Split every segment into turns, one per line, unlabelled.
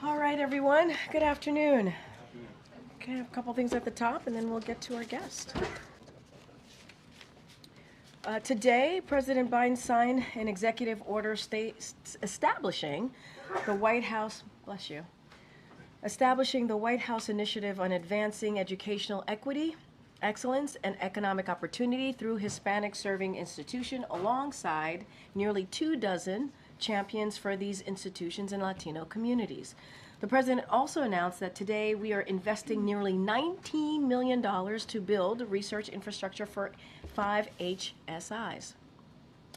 All right, everyone. Good afternoon. Okay, I have a couple things at the top, and then we'll get to our guest. Today, President Biden signed an executive order establishing the White House, establishing the White House Initiative on Advancing Educational Equity, Excellence, and Economic Opportunity through Hispanic Serving Institution, alongside nearly 24 champions for these institutions and Latino communities. The president also announced that today we are investing nearly $19 million to build research infrastructure for 5 HSIs.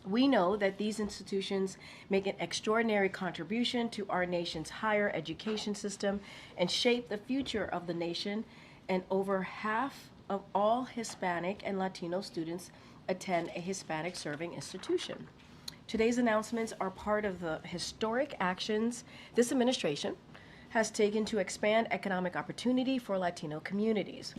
We know that these institutions make an extraordinary contribution to our nation's higher education system and shape the future of the nation, and over half of all Hispanic and Latino students attend a Hispanic serving institution. Today's announcements are part of the historic actions this administration has taken to expand economic opportunity for Latino communities.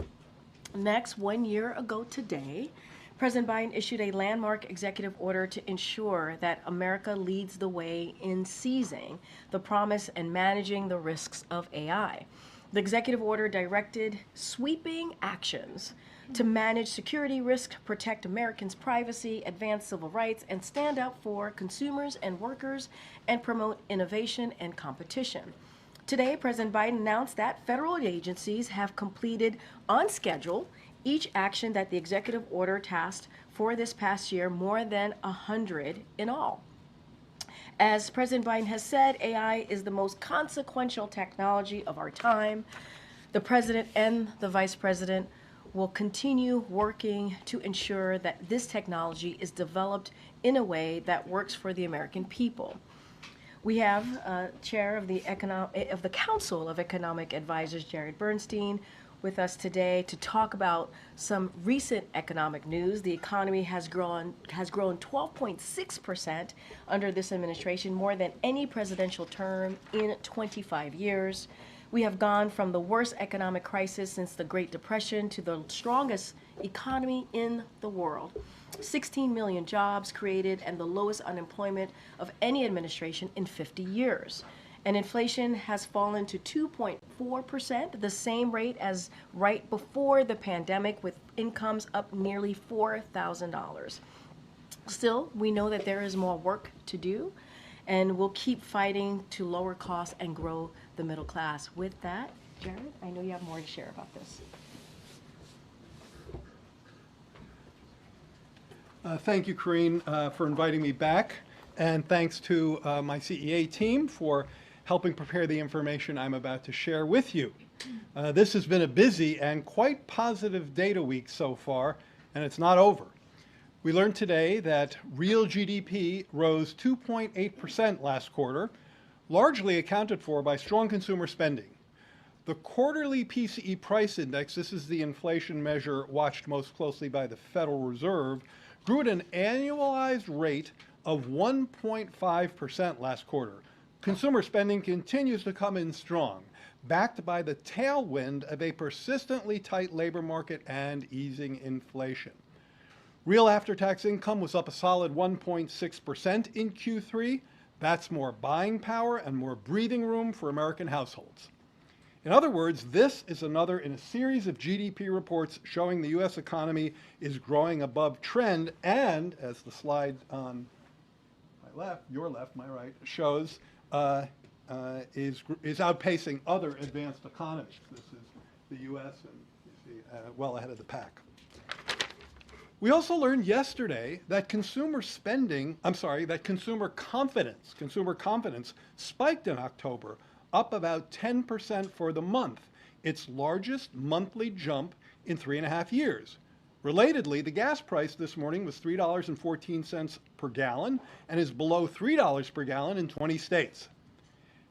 Next, 1 year ago today, President Biden issued a landmark executive order to ensure that America leads the way in seizing the promise and managing the risks of AI. The executive order directed sweeping actions to manage security risk, protect Americans' privacy, advance civil rights, and stand up for consumers and workers, and promote innovation and competition. Today, President Biden announced that federal agencies have completed on schedule each action that the executive order tasked for this past year, more than 100 in all. As President Biden has said, AI is the most consequential technology of our time. The president and the vice president will continue working to ensure that this technology is developed in a way that works for the American people. We have Chair of the Council of Economic Advisors, Jared Bernstein, with us today to talk about some recent economic news. The economy has grown 12.6% under this administration, more than any presidential term in 25 years. We have gone from the worst economic crisis since the Great Depression to the strongest economy in the world. 16 million jobs created and the lowest unemployment of any administration in 50 years. And inflation has fallen to 2.4%, the same rate as right before the pandemic, with incomes up nearly $4,000. Still, we know that there is more work to do, and we'll keep fighting to lower costs and grow the middle class. With that, Jared, I know you have more to share about this.
Thank you, Karine, for inviting me back, and thanks to my CEA team for helping prepare the information I'm about to share with you. This has been a busy and quite positive data week so far, and it's not over. We learned today that real GDP rose 2.8% last quarter, largely accounted for by strong consumer spending. The quarterly PCE price index, this is the inflation measure watched most closely by the Federal Reserve, grew at an annualized rate of 1.5% last quarter. Consumer spending continues to come in strong, backed by the tailwind of a persistently tight labor market and easing inflation. Real after-tax income was up a solid 1.6% in Q3. That's more buying power and more breathing room for American households. In other words, this is another in a series of GDP reports showing the U.S. economy is growing above trend, and as the slide on my left, your left, my right, shows, is outpacing other advanced economies. This is the U.S. and you see well ahead of the pack. We also learned yesterday that consumer confidence spiked in October, up about 10% for the month, its largest monthly jump in 3.5 years. Relatedly, the gas price this morning was $3.14 per gallon and is below $3 per gallon in 20 states.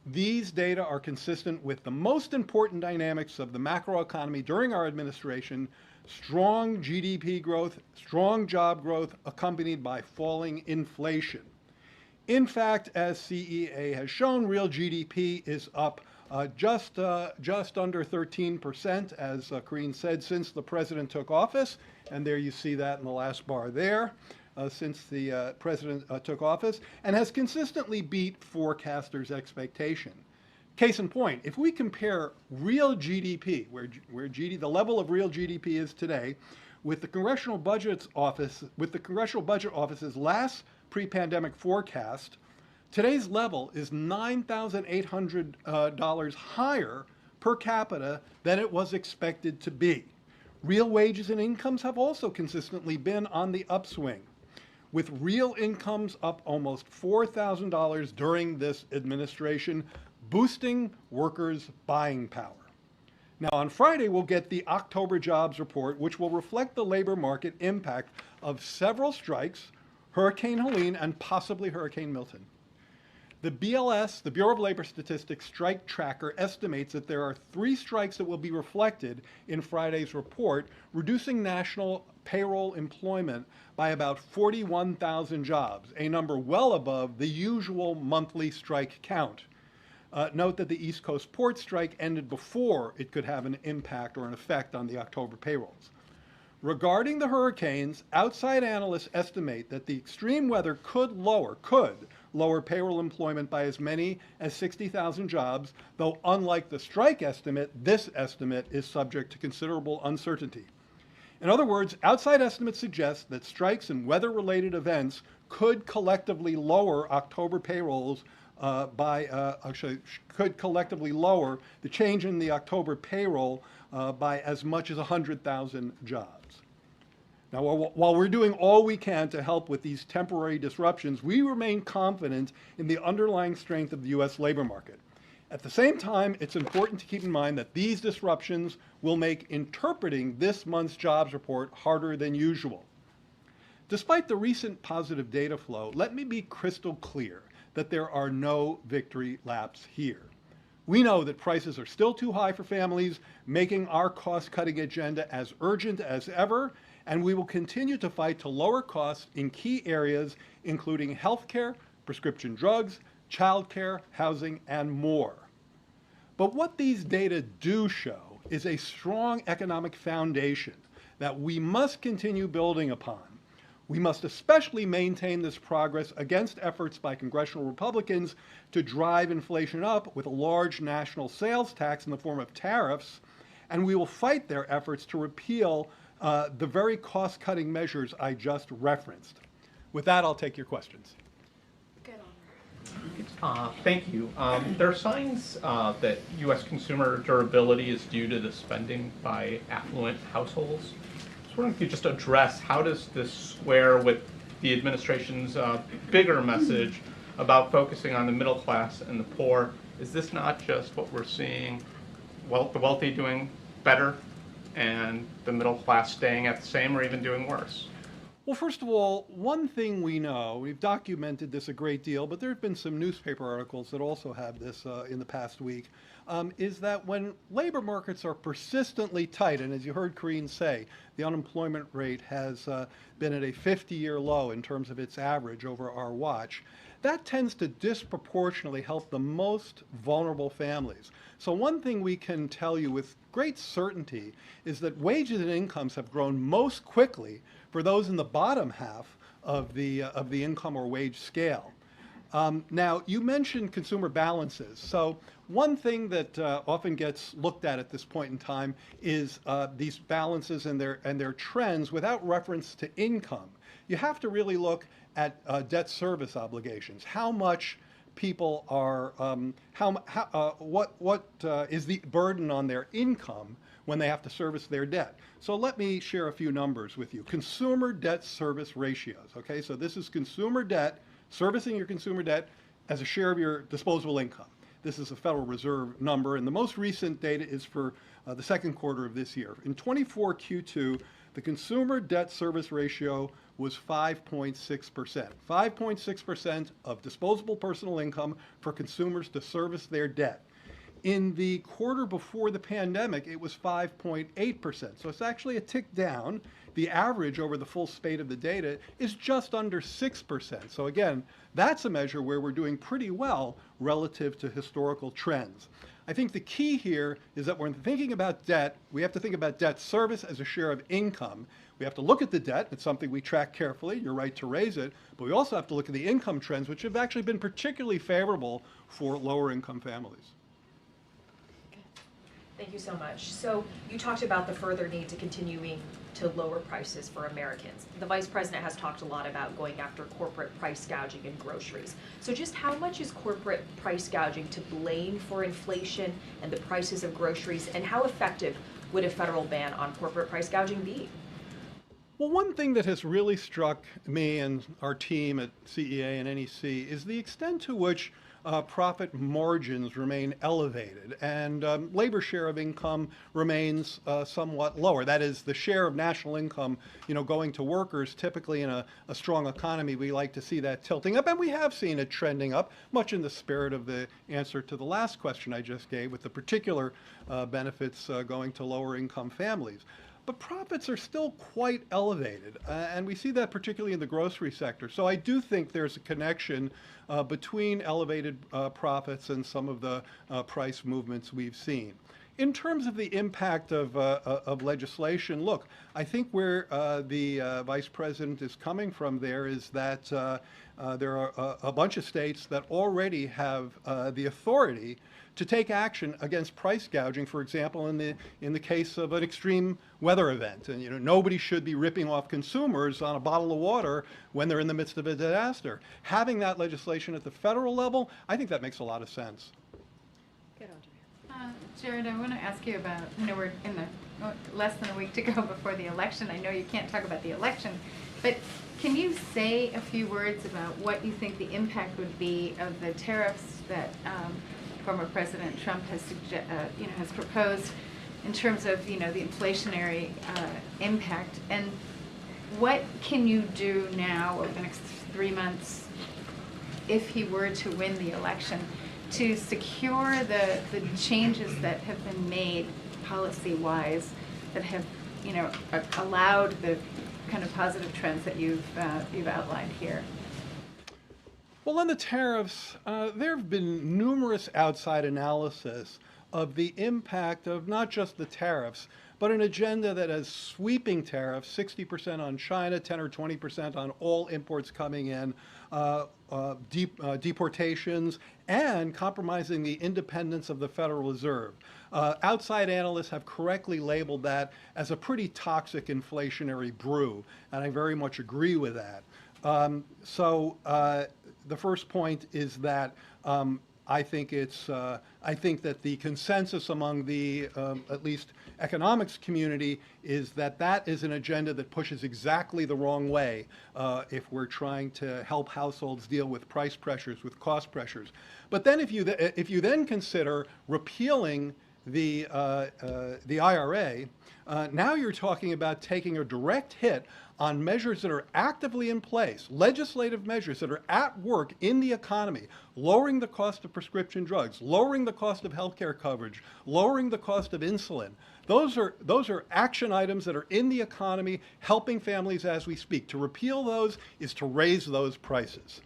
These data are consistent with the most important dynamics of the macroeconomy during our administration: strong GDP growth, strong job growth, accompanied by falling inflation. In fact, as CEA has shown, real GDP is up just under 13%, as Karine said, since the president took office. And there you see that in the last bar there, since the president took office, and has consistently beat forecasters' expectation. Case in point, if we compare real GDP, where the level of real GDP is today, with the Congressional Budget Office's last pre-pandemic forecast, today's level is $9,800 higher per capita than it was expected to be. Real wages and incomes have also consistently been on the upswing, with real incomes up almost $4,000 during this administration, boosting workers' buying power. Now, on Friday, we'll get the October jobs report, which will reflect the labor market impact of several strikes, Hurricane Helene and possibly Hurricane Milton. The BLS, the Bureau of Labor Statistics strike tracker, estimates that there are 3 strikes that will be reflected in Friday's report, reducing national payroll employment by about 41,000 jobs, a number well above the usual monthly strike count. Note that the East Coast port strike ended before it could have an impact or an effect on the October payrolls. Regarding the hurricanes, outside analysts estimate that the extreme weather could lower payroll employment by as many as 60,000 jobs, though unlike the strike estimate, this estimate is subject to considerable uncertainty. In other words, outside estimates suggest that strikes and weather-related events could collectively lower October payrolls could collectively lower the change in the October payroll by as much as 100,000 jobs. Now, while we're doing all we can to help with these temporary disruptions, we remain confident in the underlying strength of the U.S. labor market. At the same time, it's important to keep in mind that these disruptions will make interpreting this month's jobs report harder than usual. Despite the recent positive data flow, let me be crystal clear that there are no victory laps here. We know that prices are still too high for families, making our cost-cutting agenda as urgent as ever, and we will continue to fight to lower costs in key areas, including healthcare, prescription drugs, childcare, housing, and more. But what these data do show is a strong economic foundation that we must continue building upon. We must especially maintain this progress against efforts by congressional Republicans to drive inflation up with a large national sales tax in the form of tariffs, and we will fight their efforts to repeal the very cost-cutting measures I just referenced. With that, I'll take your questions.
Thank you. There are signs that U.S. consumer durability is due to the spending by affluent households. I was wondering if you just address how does this square with the administration's bigger message about focusing on the middle class and the poor? Is this not just what we're seeing, the wealthy doing better and the middle class staying at the same or even doing worse?
Well, first of all, one thing we know, we've documented this a great deal, but there have been some newspaper articles that also have this in the past week, is that when labor markets are persistently tight, and as you heard Karine say, the unemployment rate has been at a 50-year low in terms of its average over our watch, that tends to disproportionately help the most vulnerable families. So one thing we can tell you with great certainty is that wages and incomes have grown most quickly for those in the bottom half of the income or wage scale. Now, you mentioned consumer balances. So one thing that often gets looked at this point in time is these balances and their trends without reference to income. You have to really look at debt service obligations. How much people are, what is the burden on their income when they have to service their debt? So let me share a few numbers with you. Consumer debt service ratios, okay? So this is consumer debt, servicing your consumer debt as a share of your disposable income. This is a Federal Reserve number, and the most recent data is for the second quarter of this year. In 24 Q2, the consumer debt service ratio was 5.6%. 5.6% of disposable personal income for consumers to service their debt. In the quarter before the pandemic, it was 5.8%. So it's actually a tick down. The average over the full spate of the data is just under 6%. So again, that's a measure where we're doing pretty well relative to historical trends. I think the key here is that when thinking about debt, we have to think about debt service as a share of income. We have to look at the debt. It's something we track carefully. You're right to raise it. But we also have to look at the income trends, which have actually been particularly favorable for lower income families.
Thank you so much. So you talked about the further need to continuing to lower prices for Americans. The Vice President has talked a lot about going after corporate price gouging in groceries. So just how much is corporate price gouging to blame for inflation and the prices of groceries, and how effective would a federal ban on corporate price gouging be?
Well, one thing that has really struck me and our team at CEA and NEC is the extent to which profit margins remain elevated and labor share of income remains somewhat lower. That is, the share of national income, going to workers. Typically in a strong economy, we like to see that tilting up, and we have seen it trending up, much in the spirit of the answer to the last question I just gave, with the particular benefits going to lower income families. But profits are still quite elevated, and we see that particularly in the grocery sector. So I do think there's a connection between elevated profits and some of the price movements we've seen. In terms of the impact of legislation, look, I think where the Vice President is coming from there is that there are a bunch of states that already have the authority to take action against price gouging, for example, in the case of an extreme weather event. And nobody should be ripping off consumers on a bottle of water when they're in the midst of a disaster. Having that legislation at the federal level, I think that makes a lot of sense.
Good on,
Jared, I want to ask you about, we're in the less than a week to go before the election. I know you can't talk about the election, but can you say a few words about what you think the impact would be of the tariffs that former President Trump has has proposed in terms of the inflationary impact, and what can you do now over the next 3 months if he were to win the election to secure the changes that have been made policy-wise that have allowed the kind of positive trends that you've outlined here?
Well, on the tariffs, there have been numerous outside analysis of the impact of not just the tariffs, but an agenda that has sweeping tariffs, 60% on China, 10 or 20% on all imports coming in, deportations, and compromising the independence of the Federal Reserve. Outside analysts have correctly labeled that as a pretty toxic inflationary brew, and I very much agree with that. The first point is that I think that the consensus among the at least economics community is that that is an agenda that pushes exactly the wrong way if we're trying to help households deal with price pressures, with cost pressures. But then if you then consider repealing the IRA, now you're talking about taking a direct hit on measures that are actively in place, legislative measures that are at work in the economy, lowering the cost of prescription drugs, lowering the cost of healthcare coverage, lowering the cost of insulin. Those are action items that are in the economy, helping families as we speak. To repeal those is to raise those prices.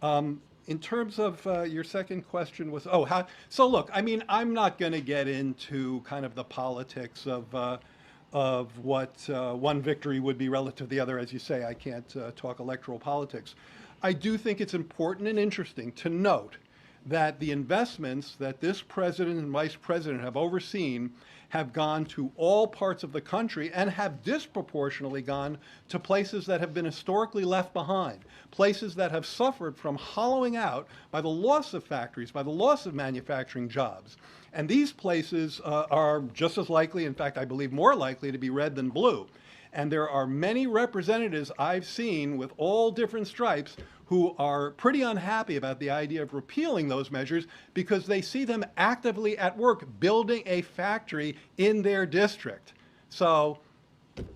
In terms of your second question was, so look, I mean, I'm not going to get into kind of the politics of what one victory would be relative to the other. As you say, I can't talk electoral politics. I do think it's important and interesting to note that the investments that this president and vice president have overseen have gone to all parts of the country and have disproportionately gone to places that have been historically left behind, places that have suffered from hollowing out by the loss of factories, by the loss of manufacturing jobs. And these places are just as likely, in fact, I believe more likely to be red than blue. And there are many representatives I've seen with all different stripes who are pretty unhappy about the idea of repealing those measures because they see them actively at work building a factory in their district. So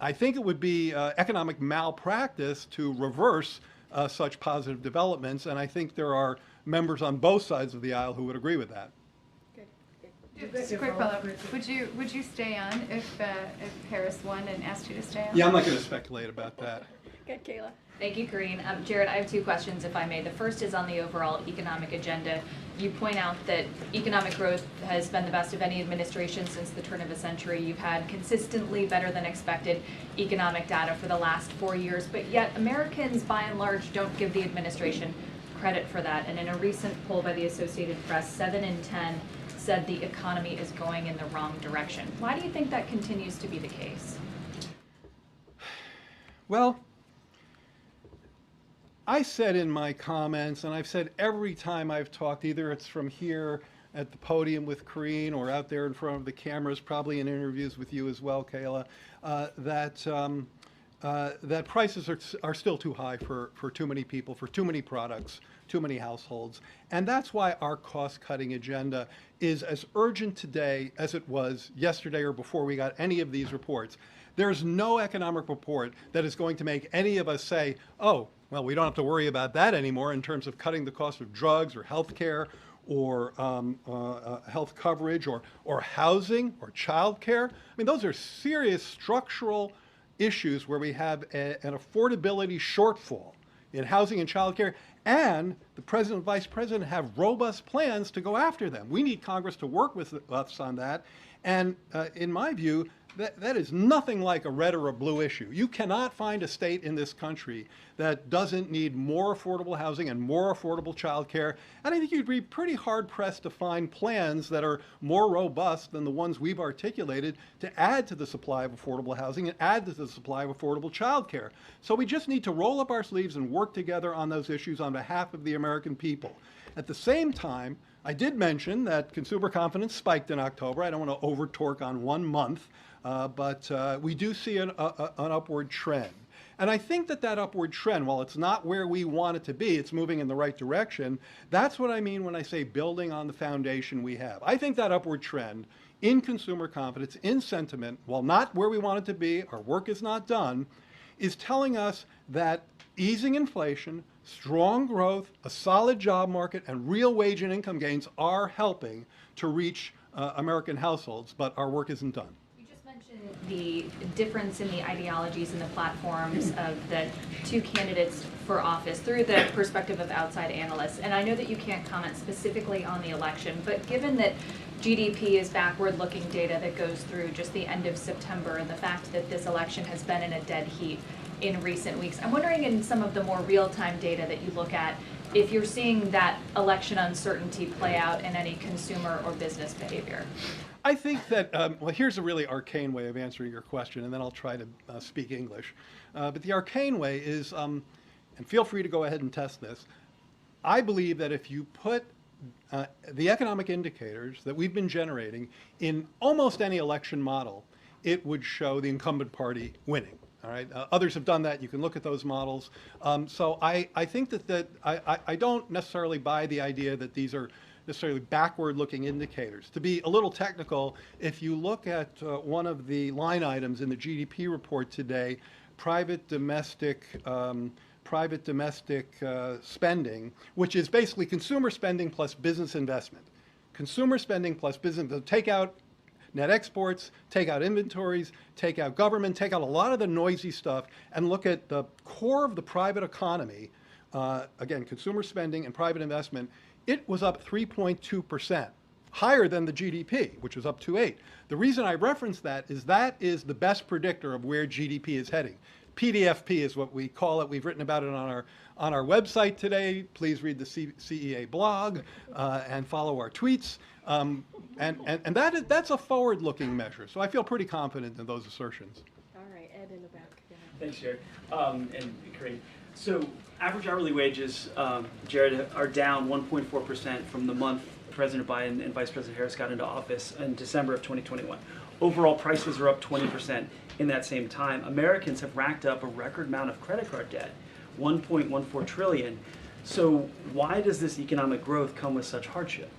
I think it would be economic malpractice to reverse such positive developments, and I think there are members on both sides of the aisle who would agree with that.
Just a quick follow-up. Would you stay on if Harris won and asked you to stay on?
Yeah, I'm not going to speculate about that.
Good, Kayla.
Thank you, Karine. Jared, I have two questions, if I may. The first is on the overall economic agenda. You point out that economic growth has been the best of any administration since the turn of the century. You've had consistently better than expected economic data for the last 4 years, but yet Americans, by and large, don't give the administration credit for that. And in a recent poll by the Associated Press, 7 in 10 said the economy is going in the wrong direction. Why do you think that continues to be the case?
Well, I said in my comments, and I've said every time I've talked, either it's from here at the podium with Karine or out there in front of the cameras, probably in interviews with you as well, Kayla, that prices are still too high for too many people, for too many products, too many households. And that's why our cost-cutting agenda is as urgent today as it was yesterday or before we got any of these reports. There's no economic report that is going to make any of us say, oh, well, we don't have to worry about that anymore in terms of cutting the cost of drugs or health care or health coverage or housing or child care. I mean, those are serious structural issues where we have an affordability shortfall in housing and child care, and the president and vice president have robust plans to go after them. We need Congress to work with us on that. And in my view, that is nothing like a red or a blue issue. You cannot find a state in this country that doesn't need more affordable housing and more affordable child care. And I think you'd be pretty hard-pressed to find plans that are more robust than the ones we've articulated to add to the supply of affordable housing and add to the supply of affordable child care. So we just need to roll up our sleeves and work together on those issues on behalf of the American people. At the same time, I did mention that consumer confidence spiked in October. I don't want to over-torque on 1 month, but we do see an upward trend. And I think that upward trend, while it's not where we want it to be, it's moving in the right direction. That's what I mean when I say building on the foundation we have. I think that upward trend in consumer confidence, in sentiment, while not where we want it to be, our work is not done, is telling us that easing inflation, strong growth, a solid job market, and real wage and income gains are helping to reach American households, but our work isn't done.
You just mentioned the difference in the ideologies and the platforms of the two candidates for office through the perspective of outside analysts. And I know that you can't comment specifically on the election, but given that GDP is backward-looking data that goes through just the end of September, and the fact that this election has been in a dead heat in recent weeks, I'm wondering in some of the more real-time data that you look at, if you're seeing that election uncertainty play out in any consumer or business behavior.
I think that, well, here's a really arcane way of answering your question, and then I'll try to speak English. But the arcane way is, and feel free to go ahead and test this, I believe that if you put the economic indicators that we've been generating in almost any election model, it would show the incumbent party winning. All right. Others have done that. You can look at those models. So I think that I don't necessarily buy the idea that these are necessarily backward-looking indicators. To be a little technical, if you look at one of the line items in the GDP report today, private domestic spending, which is basically consumer spending plus business investment. Consumer spending plus business, take out net exports, take out inventories, take out government, take out a lot of the noisy stuff, and look at the core of the private economy, again, consumer spending and private investment. It was up 3.2%, higher than the GDP, which was up 2.8. The reason I reference that is the best predictor of where GDP is heading. PDFP is what we call it. We've written about it on our website today. Please read the CEA blog and follow our tweets. And that's a forward-looking measure. So I feel pretty confident in those assertions.
All right, Ed in the back. Yeah.
Thanks, Jared. And Karine. So average hourly wages, Jared, are down 1.4% from the month President Biden and Vice President Harris got into office in December of 2021. Overall prices are up 20% in that same time. Americans have racked up a record amount of credit card debt, 1.14 trillion. So why does this economic growth come with such hardship?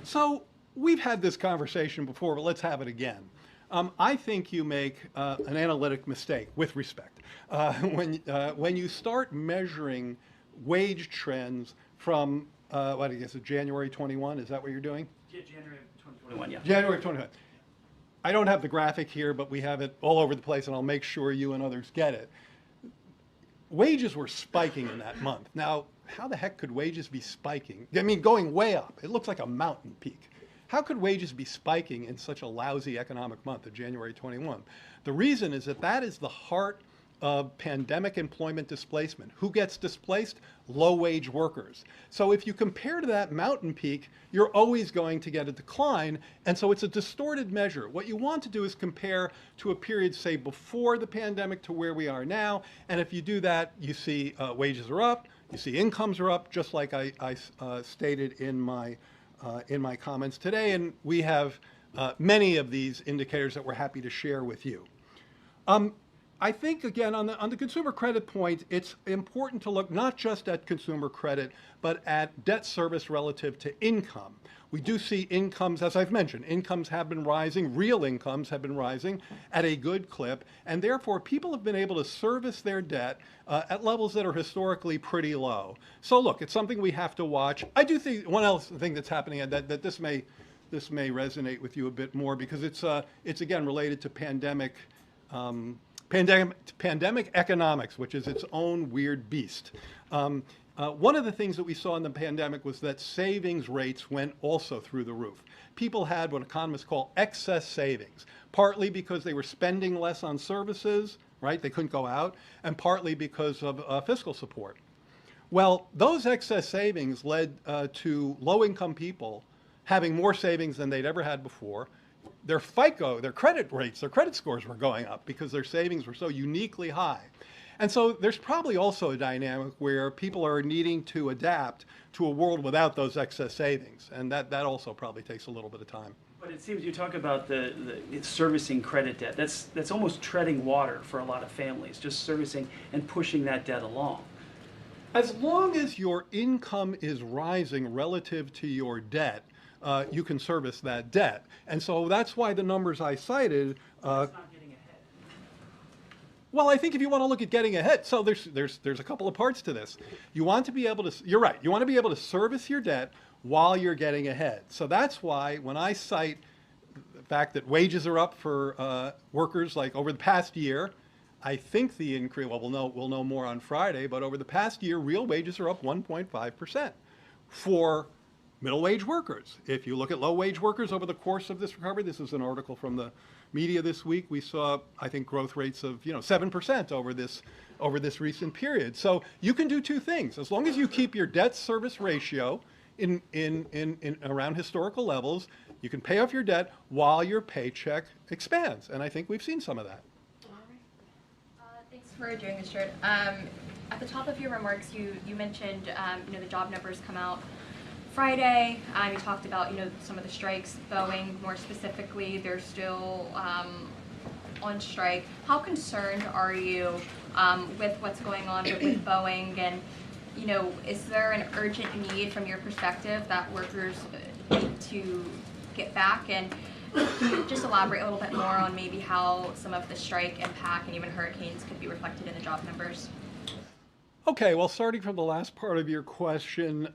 So we've had this conversation before, but let's have it again. I think you make an analytic mistake, with respect, when you start measuring wage trends from, what I guess is January 21, is that what you're doing?
Yeah, January of 2021, yeah.
January 21. I don't have the graphic here, but we have it all over the place, and I'll make sure you and others get it. wages were spiking in that month. Now, how the heck could wages be spiking? I mean, going way up. It looks like a mountain peak. How could wages be spiking in such a lousy economic month of January 21? The reason is that that is the heart of pandemic employment displacement. Who gets displaced? Low-wage workers. So if you compare to that mountain peak, you're always going to get a decline, and so it's a distorted measure. What you want to do is compare to a period, say, before the pandemic to where we are now, and if you do that, you see wages are up, you see incomes are up, just like I stated in my comments today, and we have many of these indicators that we're happy to share with you. I think, again, on the consumer credit point, it's important to look not just at consumer credit, but at debt service relative to income. We do see incomes, as I've mentioned, incomes have been rising, real incomes have been rising at a good clip, and therefore people have been able to service their debt at levels that are historically pretty low. So look, it's something we have to watch. I do think one else thing that's happening, and that this may resonate with you a bit more, because it's again related to pandemic economics, which is its own weird beast. One of the things that we saw in the pandemic was that savings rates went also through the roof. People had what economists call excess savings, partly because they were spending less on services, right? They couldn't go out, and partly because of fiscal support. Well, those excess savings led to low-income people having more savings than they'd ever had before. Their FICO, their credit rates, their credit scores were going up because their savings were so uniquely high. And so there's probably also a dynamic where people are needing to adapt to a world without those excess savings. And that also probably takes a little bit of time.
But it seems you talk about the servicing credit debt. That's almost treading water for a lot of families, just servicing and pushing that debt along.
As long as your income is rising relative to your debt, you can service that debt. And so that's why the numbers I cited.
That's not getting ahead.
Well, I think if you want to look at getting ahead, so there's a couple of parts to this. You want to be able to, you're right, you want to be able to service your debt while you're getting ahead. So that's why when I cite the fact that wages are up for workers, like over the past year, I think the increase, well, we'll know more on Friday, but over the past year, real wages are up 1.5% for middle wage workers. If you look at low wage workers over the course of this recovery, this is an article from the media this week, we saw, I think, growth rates of 7% over this recent period. So you can do two things. As long as you keep your debt service ratio in around historical levels, you can pay off your debt while your paycheck expands. And I think we've seen some of that.
Thanks for doing this, Jared. At the top of your remarks, you mentioned the job numbers come out Friday. You talked about some of the strikes. Boeing, more specifically, they're still on strike. How concerned are you with what's going on with Boeing? And is there an urgent need from your perspective that workers need to get back? And can you just elaborate a little bit more on maybe how some of the strike impact and even hurricanes could be reflected in the job numbers?
Okay, well, starting from the last part of your question,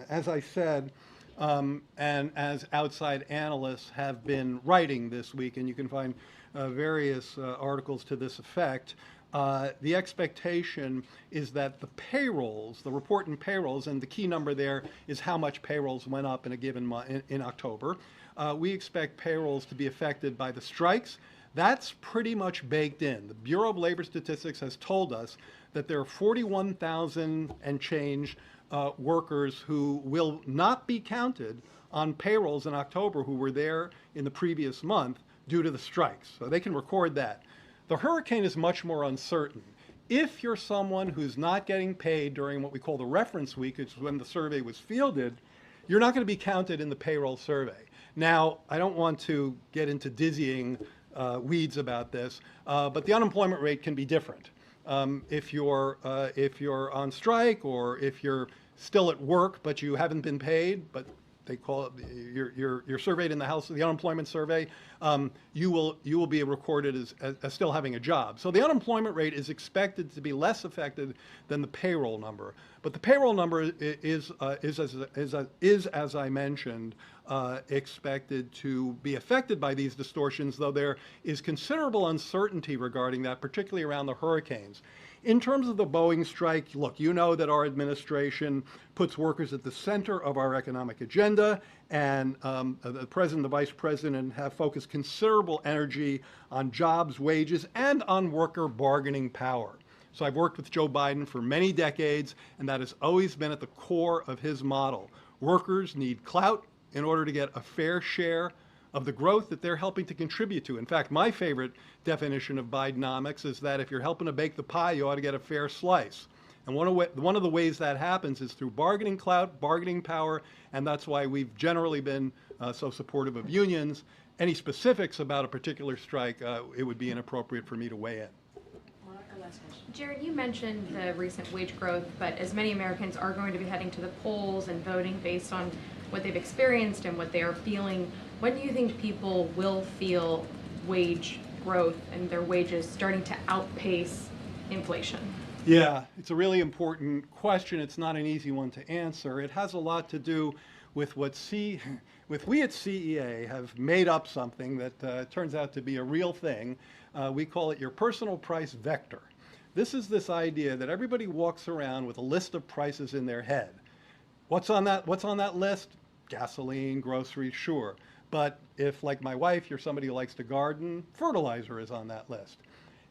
as I said, and as outside analysts have been writing this week, and you can find various articles to this effect, the expectation is that the payrolls, the report in payrolls, and the key number there is how much payrolls went up in a given month in October. We expect payrolls to be affected by the strikes. That's pretty much baked in. The Bureau of Labor Statistics has told us that there are 41,000 and change workers who will not be counted on payrolls in October who were there in the previous month due to the strikes. So they can record that. The hurricane is much more uncertain. If you're someone who's not getting paid during what we call the reference week, which is when the survey was fielded, you're not going to be counted in the payroll survey. Now, I don't want to get into dizzying weeds about this, but the unemployment rate can be different. If you're on strike or if you're still at work but you haven't been paid, but they call it, you're surveyed in the House, the unemployment survey, you will be recorded as still having a job. So the unemployment rate is expected to be less affected than the payroll number. But the payroll number is as I mentioned, expected to be affected by these distortions, though there is considerable uncertainty regarding that, particularly around the hurricanes. In terms of the Boeing strike, look, you know that our administration puts workers at the center of our economic agenda, and the president and the vice president have focused considerable energy on jobs, wages, and on worker bargaining power. So I've worked with Joe Biden for many decades, and that has always been at the core of his model. Workers need clout in order to get a fair share of the growth that they're helping to contribute to. In fact, my favorite definition of Bidenomics is that if you're helping to bake the pie, you ought to get a fair slice. And one of the ways that happens is through bargaining clout, bargaining power, and that's why we've generally been so supportive of unions. Any specifics about a particular strike, it would be inappropriate for me to weigh in.
Jared, you mentioned the recent wage growth, but as many Americans are going to be heading to the polls and voting based on what they've experienced and what they are feeling, when do you think people will feel wage growth and their wages starting to outpace inflation?
Yeah, it's a really important question. It's not an easy one to answer. It has a lot to do with we at CEA have made up something that turns out to be a real thing. We call it your personal price vector. This is this idea that everybody walks around with a list of prices in their head. What's on that list? Gasoline, groceries, sure. But if, like my wife, you're somebody who likes to garden, fertilizer is on that list.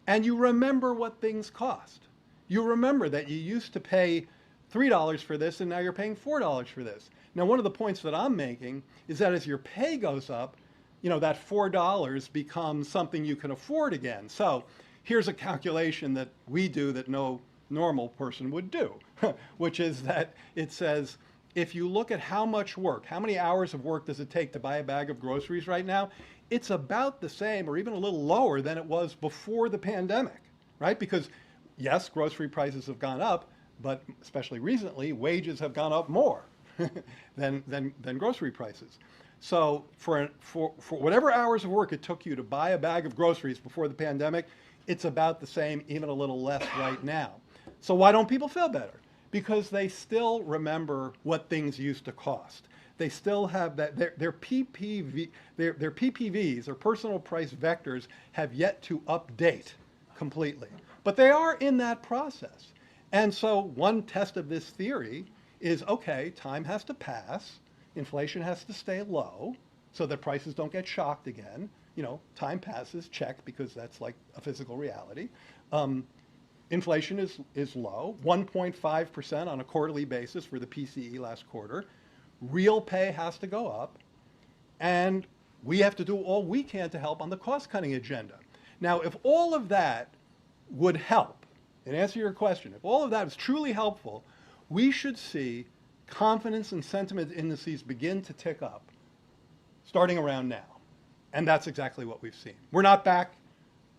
And you remember what things cost. You remember that you used to pay $3 for this and now you're paying $4 for this. Now, one of the points that I'm making is that as your pay goes up, you know, that $4 becomes something you can afford again. So here's a calculation that we do that no normal person would do, which is that it says, if you look at how much work, how many hours of work does it take to buy a bag of groceries right now, it's about the same or even a little lower than it was before the pandemic, right? Because yes, grocery prices have gone up, but especially recently, wages have gone up more than grocery prices. So for whatever hours of work it took you to buy a bag of groceries before the pandemic, it's about the same, even a little less right now. So why don't people feel better? Because they still remember what things used to cost. They still have that, their PPVs, their personal price vectors, have yet to update completely. But they are in that process. And so one test of this theory is, okay, time has to pass, inflation has to stay low so that prices don't get shocked again. You know, time passes, check, because that's like a physical reality. Inflation is low, 1.5% on a quarterly basis for the PCE last quarter. Real pay has to go up, and we have to do all we can to help on the cost-cutting agenda. Now, if all of that would help, and answer your question, if all of that is truly helpful, we should see confidence and sentiment indices begin to tick up starting around now. And that's exactly what we've seen. We're not back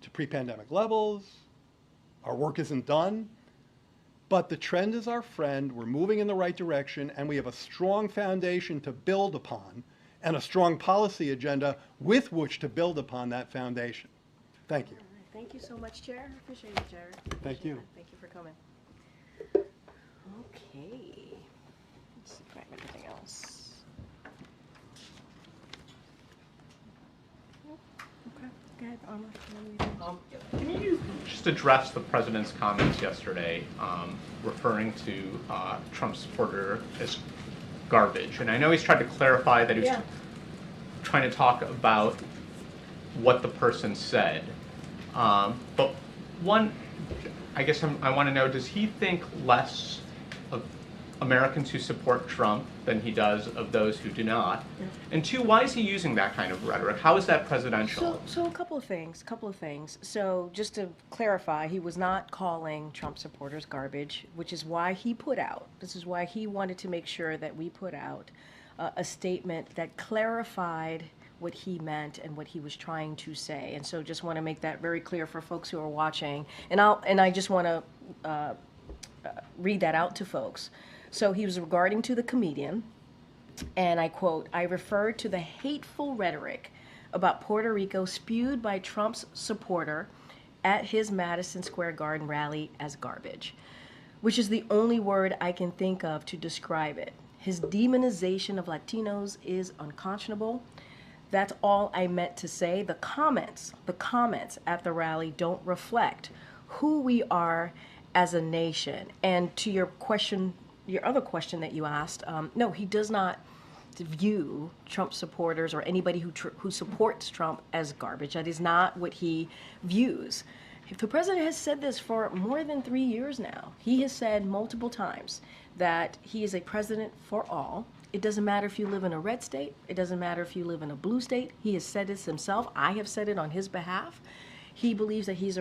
to pre-pandemic levels. Our work isn't done. But the trend is our friend. We're moving in the right direction, and we have a strong foundation to build upon and a strong policy agenda with which to build upon that foundation. Thank you.
All right. Thank you so much, Chair. Appreciate it, Jared.
Thank you.
Thank you for coming. Okay. Let's see if I have anything else. Okay. Go ahead, Armor.
Can you just address the president's comments yesterday referring to Trump supporter as garbage? And I know he's tried to clarify that he was trying to talk about what the person said. But one, I guess I want to know, does he think less of Americans who support Trump than he does of those who do not? And two, why is he using that kind of rhetoric? How is that presidential?
So a couple of things. So just to clarify, he was not calling Trump supporters garbage, which is why he this is why he wanted to make sure that we put out a statement that clarified what he meant and what he was trying to say. And so just want to make that very clear for folks who are watching. And I just want to read that out to folks. So he was regarding to the comedian, and I quote, "I refer to the hateful rhetoric about Puerto Rico spewed by Trump's supporter at his Madison Square Garden rally as garbage, which is the only word I can think of to describe it. His demonization of Latinos is unconscionable. That's all I meant to say. The comments at the rally don't reflect who we are as a nation." And to your question, your other question that you asked, no, he does not view Trump supporters or anybody who supports Trump as garbage. That is not what he views. The president has said this for more than 3 years now. He has said multiple times that he is a president for all. It doesn't matter if you live in a red state. It doesn't matter if you live in a blue state. He has said this himself. I have said it on his behalf. He believes that he's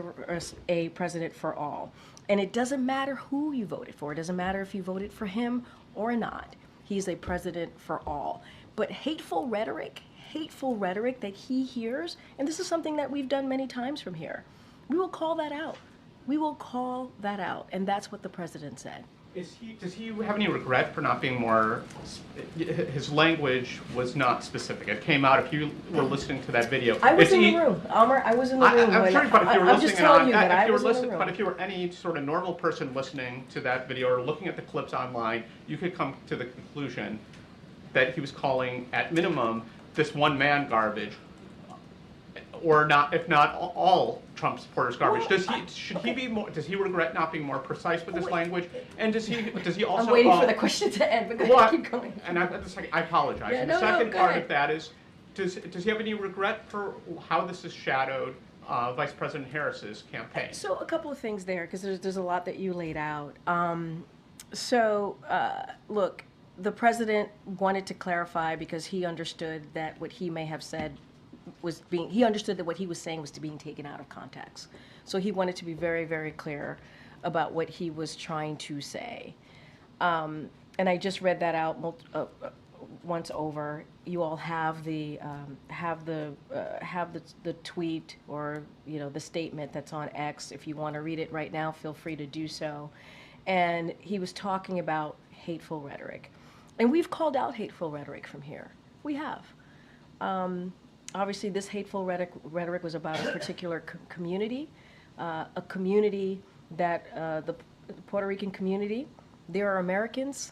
a president for all. And it doesn't matter who you voted for. It doesn't matter if you voted for him or not. He's a president for all. But hateful rhetoric that he hears, and this is something that we've done many times from here, we will call that out. We will call that out. And that's what the president said.
Does he have any regret for not being more, his language was not specific. It came out, if you were listening to that video.
I was in the room, Amr, I was in the room.
I'm sure, but if you were
I'm just
listening
telling you that I was in the room.
but if you were any sort of normal person listening to that video or looking at the clips online, you could come to the conclusion that he was calling, at minimum, this one man garbage, or not, if not all Trump supporters garbage. Should he be more? Does he regret not being more precise with his language? And does he also?
I'm waiting for the question to end, but go ahead, keep going.
And I apologize.
Yeah,
And
no,
the second
go
part
ahead.
of that is, does he have any regret for how this has shadowed Vice President Harris's campaign?
So a couple of things there, because there's a lot that you laid out. Look, the president wanted to clarify because he understood that what he may have said he understood that what he was saying was being taken out of context. So he wanted to be very, very clear about what he was trying to say. And I just read that out once over. You all have the tweet, or the statement that's on X. If you want to read it right now, feel free to do so. And he was talking about hateful rhetoric, and we've called out hateful rhetoric from here. We have. Obviously, this hateful rhetoric was about a particular community, a community that the Puerto Rican community. They are Americans.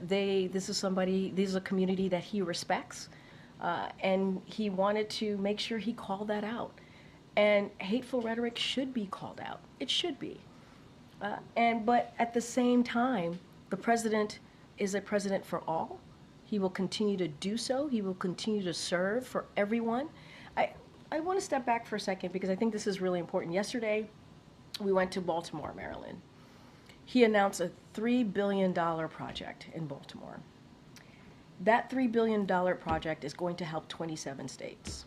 This is a community that he respects, and he wanted to make sure he called that out. And hateful rhetoric should be called out. It should be. But at the same time, the president is a president for all. He will continue to do so. He will continue to serve for everyone. I want to step back for a second because I think this is really important. Yesterday, we went to Baltimore, Maryland. He announced a $3 billion project in Baltimore. That $3 billion project is going to help 27 states.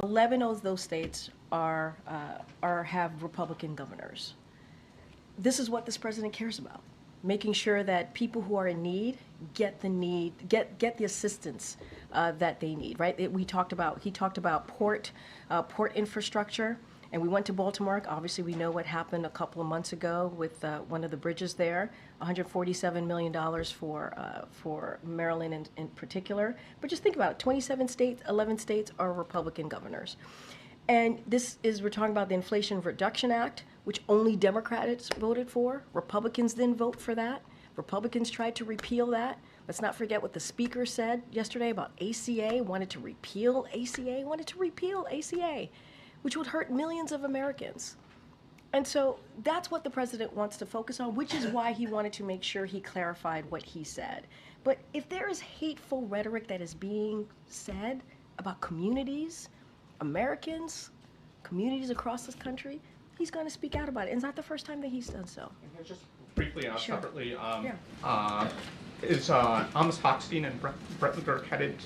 11 of those states have Republican governors. This is what this president cares about. Making sure that people who are in need get the assistance that they need, right? He talked about port infrastructure, and we went to Baltimore. Obviously, we know what happened a couple of months ago with one of the bridges there, $147 million for Maryland in particular. But just think about it, 27 states, 11 states are Republican governors. And we're talking about the Inflation Reduction Act, which only Democrats voted for. Republicans didn't vote for that. Republicans tried to repeal that. Let's not forget what the speaker said yesterday about ACA, wanted to repeal ACA, which would hurt millions of Americans. And so that's what the president wants to focus on, which is why he wanted to make sure he clarified what he said. But if there is hateful rhetoric that is being said about communities, Americans, communities across this country, he's going to speak out about it. And it's not the first time that he's done so.
And just briefly, separately,
Yeah.
is Amos Hochstein and Brett McGurk headed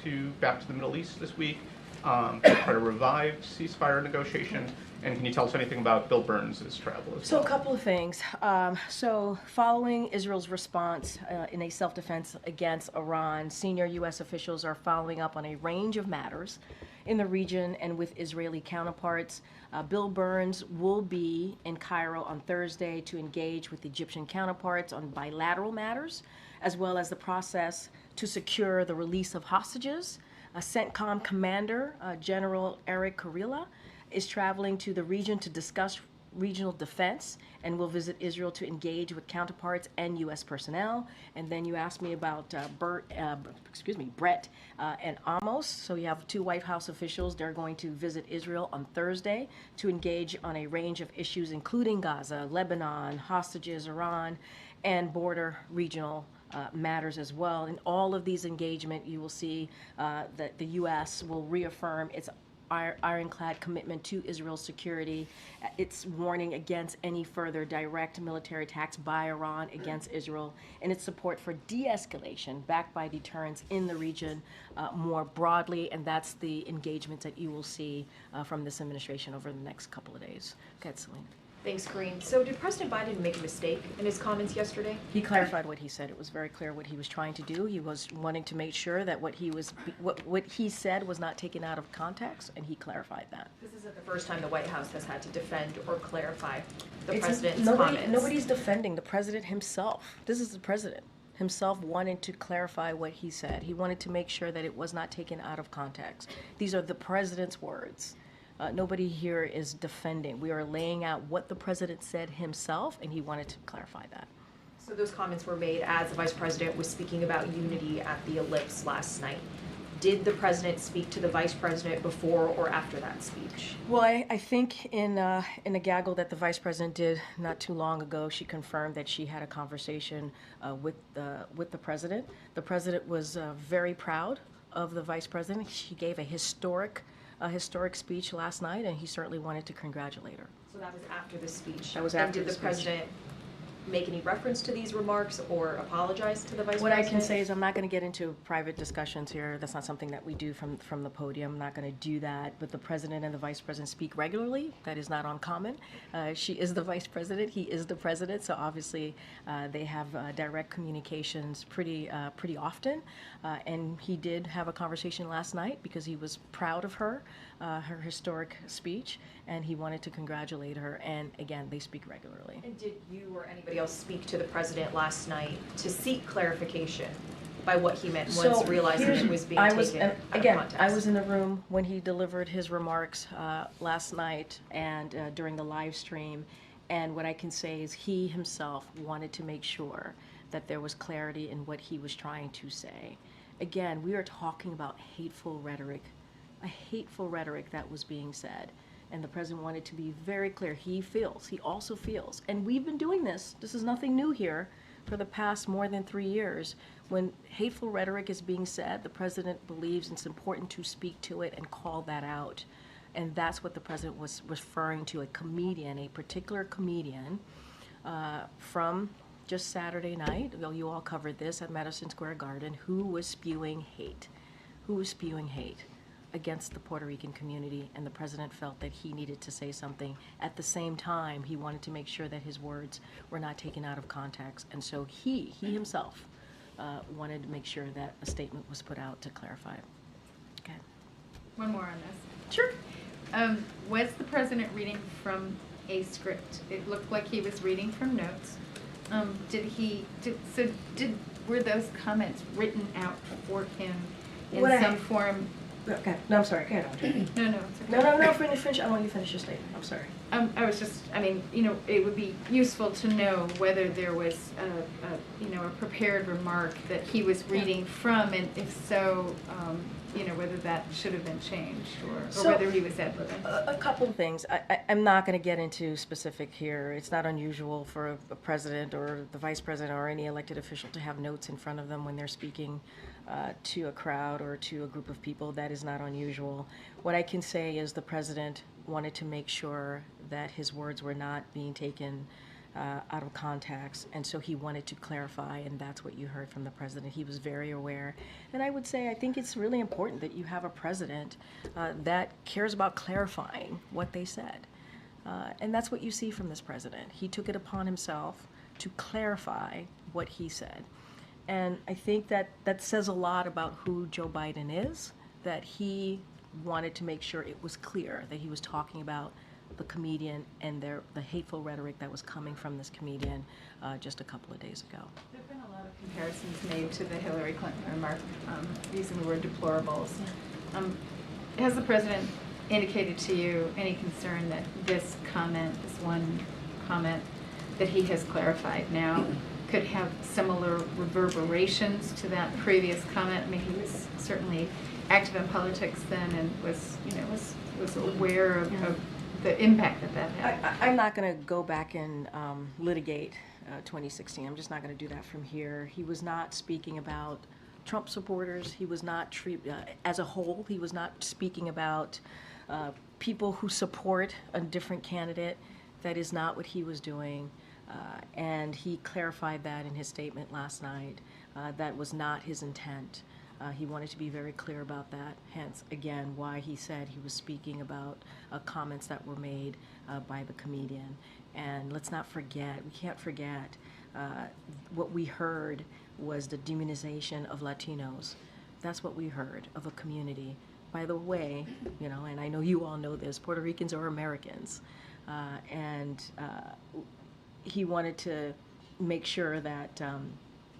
back to the Middle East this week to try to revive ceasefire negotiations? And can you tell us anything about Bill Burns' travel as well?
So a couple of things. So following Israel's response in a self-defense against Iran, senior U.S. officials are following up on a range of matters, in the region and with Israeli counterparts. Bill Burns will be in Cairo on Thursday to engage with Egyptian counterparts on bilateral matters, as well as the process to secure the release of hostages. CENTCOM Commander General Eric Kurilla is traveling to the region to discuss regional defense and will visit Israel to engage with counterparts and U.S. personnel. And then you asked me about Brett and Amos. So you have two White House officials. They're going to visit Israel on Thursday to engage on a range of issues, including Gaza, Lebanon, hostages, Iran, and border regional matters as well. In all of these engagement, you will see that the U.S. will reaffirm its ironclad commitment to Israel's security, its warning against any further direct military attacks by Iran against Israel, and its support for de-escalation backed by deterrence in the region more broadly, and that's the engagement that you will see from this administration over the next couple of days. Go ahead, Celine.
Thanks, Karine. So did President Biden make a mistake in his comments yesterday?
He clarified what he said. It was very clear what he was trying to do. He was wanting to make sure that what he said was not taken out of context, and he clarified that.
This isn't the first time the White House has had to defend or clarify the president's comments.
Nobody's defending the president himself. This is the president himself wanted to clarify what he said. He wanted to make sure that it was not taken out of context. These are the president's words. Nobody here is defending. We are laying out what the president said himself, and he wanted to clarify that.
So those comments were made as the vice president was speaking about unity at the Ellipse last night. Did the president speak to the vice president before or after that speech?
Well, I think in a gaggle that the vice president did not too long ago, she confirmed that she had a conversation with the president. The president was very proud of the vice president. She gave a historic speech last night, and he certainly wanted to congratulate her.
So that was after the speech.
That was after
and did
the
the president make any reference to these remarks or apologize to the vice
What I
president?
can say is I'm not going to get into private discussions here. That's not something that we do from the podium. I'm not going to do that. But the president and the vice president speak regularly. That is not uncommon. She is the vice president. He is the president. So obviously they have direct communications pretty often. And he did have a conversation last night because he was proud of her historic speech, and he wanted to congratulate her. And again, they speak regularly.
And did you or anybody else speak to the president last night to seek clarification by what he meant once realizing it was being taken out of context?
I was in the room when he delivered his remarks last night and during the live stream, and what I can say is he himself wanted to make sure that there was clarity in what he was trying to say. Again, we are talking about hateful rhetoric, a hateful rhetoric that was being said. And the president wanted to be very clear. He also feels, and we've been doing this is nothing new here, for the past more than 3 years. When hateful rhetoric is being said, the president believes it's important to speak to it and call that out. And that's what the president was referring to, a particular comedian from just Saturday night. You all covered this at Madison Square Garden, who was spewing hate against the Puerto Rican community, and the president felt that he needed to say something. At the same time, he wanted to make sure that his words were not taken out of context, and so he himself wanted to make sure that a statement was put out to clarify. Okay.
One more on this.
Sure.
Was the president reading from a script? It looked like he was reading from notes. Were those comments written out for him in some form?
Okay. No, I'm sorry. Go ahead, Audrey.
No, it's okay.
No, finish. I want you to finish your statement. I'm sorry.
It would be useful to know whether there was a prepared remark that he was reading from, and if so, whether that should have been changed, or whether he was editing.
A couple of things. I'm not going to get into specific here. It's not unusual for a president or the vice president or any elected official to have notes in front of them when they're speaking to a crowd or to a group of people. That is not unusual. What I can say is the president wanted to make sure that his words were not being taken out of context, and so he wanted to clarify, and that's what you heard from the president. He was very aware, and I would say I think it's really important that you have a president that cares about clarifying what they said, and that's what you see from this president. He took it upon himself to clarify what he said, and I think that says a lot about who Joe Biden is, that he wanted to make sure it was clear that he was talking about the comedian and the hateful rhetoric that was coming from this comedian just a couple of days ago.
There have been a lot of comparisons made to the Hillary Clinton remark using the word deplorables. Has the president indicated to you any concern that this comment, this one comment that he has clarified now, could have similar reverberations to that previous comment? I mean, he was certainly active in politics then and was aware of the impact that had.
I'm not going to go back and litigate 2016. I'm just not going to do that from here. He was not speaking about Trump supporters. He was not, as a whole, he was not speaking about people who support a different candidate. That is not what he was doing. And he clarified that in his statement last night. That was not his intent. He wanted to be very clear about that, hence, again, why he said he was speaking about comments that were made by the comedian. And let's not forget, we can't forget, what we heard was the demonization of Latinos. That's what we heard, of a community. By the way, you know, and I know you all know this, Puerto Ricans are Americans. He wanted to make sure that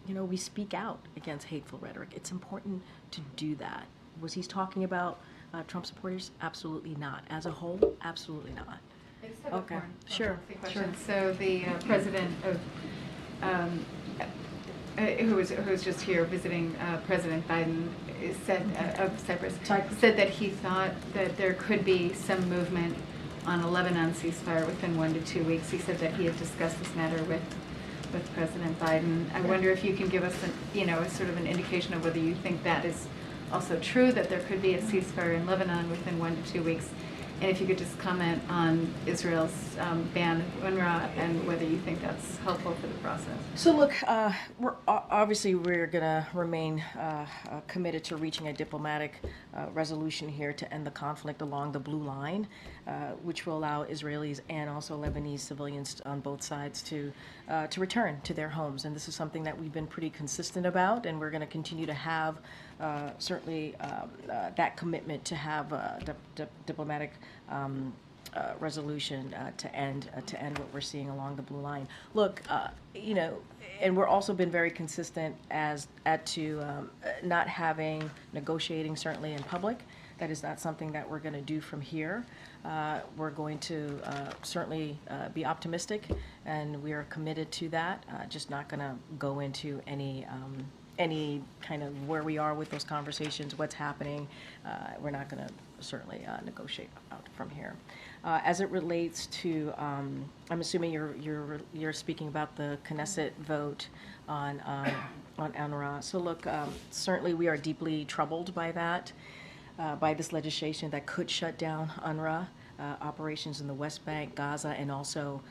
you know, we speak out against hateful rhetoric. It's important to do that. Was he talking about Trump supporters? Absolutely not. As a whole, absolutely not.
I just have
Okay,
one
sure,
question. So the president of who was just here visiting President Biden said of Cyprus said that he thought that there could be some movement on a Lebanon ceasefire within 1 to 2 weeks. He said that he had discussed this matter with President Biden. I wonder if you can give us a sort of an indication of whether you think that is also true, that there could be a ceasefire in Lebanon within 1 to 2 weeks. And if you could just comment on Israel's ban of UNRWA and whether you think that's helpful for the process.
So look, we're going to remain committed to reaching a diplomatic resolution here to end the conflict along the blue line, which will allow Israelis and also Lebanese civilians on both sides to return to their homes. And this is something that we've been pretty consistent about, and we're going to continue to have certainly that commitment to have diplomatic resolution to end what we're seeing along the blue line. Look, you know, and we're also been very consistent as to not having negotiating certainly in public. That is not something that we're going to do from here. We're going to certainly be optimistic, and we are committed to that. Just not going to go into any kind of where we are with those conversations, what's happening. We're not going to certainly negotiate out from here. As it relates to, I'm assuming you're speaking about the Knesset vote on UNRWA. So look, certainly we are deeply troubled by that, by this legislation that could shut down UNRWA operations in the West Bank, Gaza, and also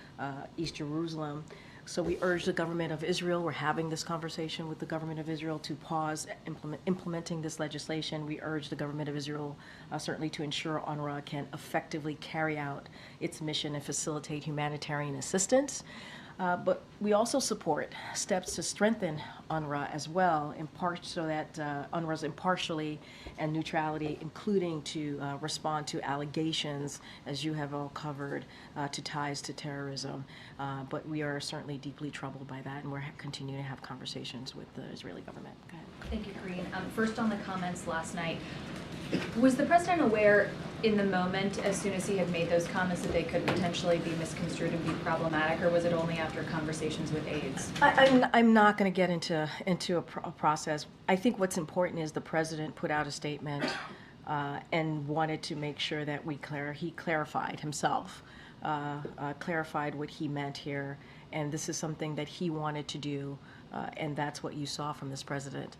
East Jerusalem. So we urge the government of Israel, we're having this conversation with the government of Israel to pause implementing this legislation. We urge the government of Israel certainly to ensure UNRWA can effectively carry out its mission and facilitate humanitarian assistance. But we also support steps to strengthen UNRWA as well, in part so that UNRWA's impartiality and neutrality, including to respond to allegations, as you have all covered, to ties to terrorism. But we are certainly deeply troubled by that, and we're continuing to have conversations with the Israeli government. Go ahead.
Thank you, Karine. First on the comments last night, was the president aware in the moment, as soon as he had made those comments, that they could potentially be misconstrued and be problematic, or was it only after conversations with aides?
I'm not going to get into a process. I think what's important is the president put out a statement and wanted to make sure that he clarified himself, clarified what he meant here, and this is something that he wanted to do, and that's what you saw from this president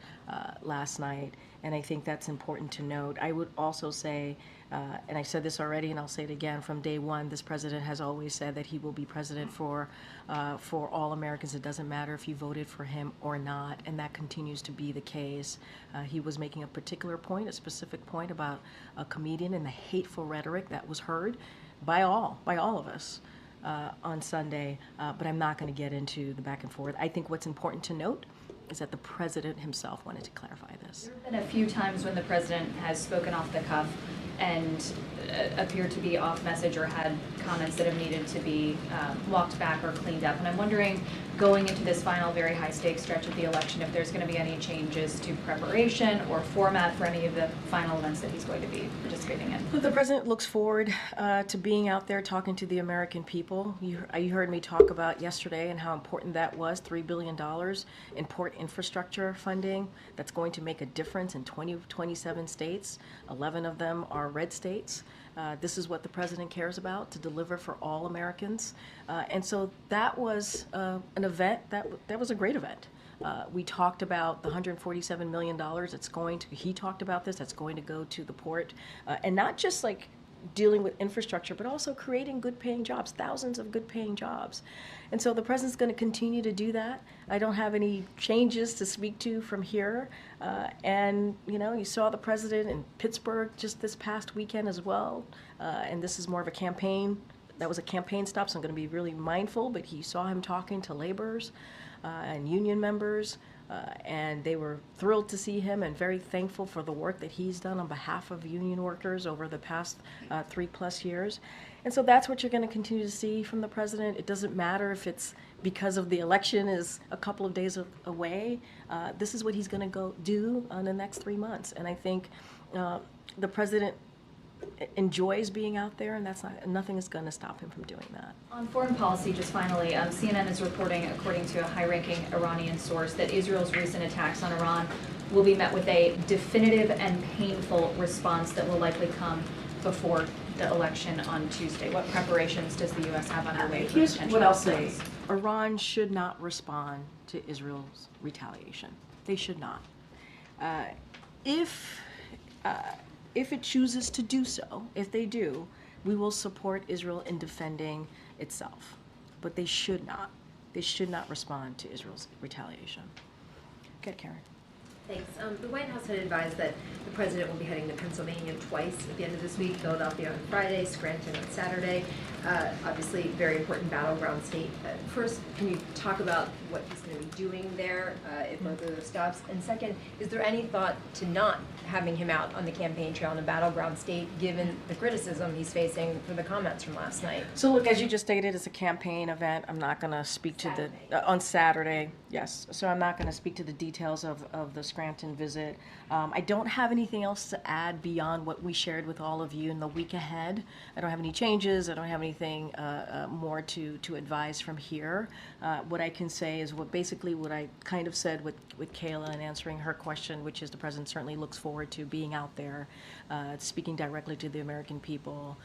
last night. And I think that's important to note. I would also say, and I said this already and I'll say it again, from day one, this president has always said that he will be president for all Americans. It doesn't matter if you voted for him or not, and that continues to be the case. He was making a particular point, a specific point about a comedian and the hateful rhetoric that was heard by all of us on Sunday, but I'm not going to get into the back and forth. I think what's important to note is that the president himself wanted to clarify this.
There have been a few times when the president has spoken off the cuff and appeared to be off message or had comments that have needed to be walked back or cleaned up. And I'm wondering, going into this final very high stakes stretch of the election, if there's going to be any changes to preparation or format for any of the final events that he's going to be participating in.
The president looks forward to being out there talking to the American people. You heard me talk about yesterday and how important that was, $3 billion in port infrastructure funding that's going to make a difference in 27 states. 11 of them are red states. This is what the president cares about, to deliver for all Americans. And so that was an event, that was a great event. We talked about the $147 million that's going to, he talked about this, that's going to go to the port. And not just like dealing with infrastructure, but also creating good paying jobs, thousands of good paying jobs. And so the president's going to continue to do that. I don't have any changes to speak to from here. And you know, you saw the president in Pittsburgh just this past weekend as well. And this is more of a campaign. That was a campaign stop, so I'm going to be really mindful, but you saw him talking to laborers and union members. And they were thrilled to see him and very thankful for the work that he's done on behalf of union workers over the past 3+ years. And so that's what you're going to continue to see from the president. It doesn't matter if it's because of the election is a couple of days away. This is what he's going to go do in the next 3 months. And I think the president enjoys being out there, and nothing is going to stop him from doing that.
On foreign policy, just finally, CNN is reporting, according to a high-ranking Iranian source, that Israel's recent attacks on Iran will be met with a definitive and painful response that will likely come before the election on Tuesday. What preparations does the U.S. have underway for
Here's
potential
what I'll say.
response?
Iran should not respond to Israel's retaliation. They should not. If it chooses to do so, if they do, we will support Israel in defending itself. But they should not. They should not respond to Israel's retaliation. Good, Karen.
Thanks. The White House had advised that the president will be heading to Pennsylvania twice at the end of this week, Philadelphia on Friday, Scranton on Saturday. Obviously, very important battleground state. First, can you talk about what he's going to be doing there at both of those stops? And second, is there any thought to not having him out on the campaign trail in a battleground state, given the criticism he's facing for the comments from last night?
So look, as you just stated, it's a campaign event. I'm not going to speak to the, on Saturday, yes. So I'm not going to speak to the details of the Scranton visit. I don't have anything else to add beyond what we shared with all of you in the week ahead. I don't have any changes. I don't have anything more to advise from here. What I can say is what I kind of said with Kayla in answering her question, which is the president certainly looks forward to being out there, speaking directly to the American people,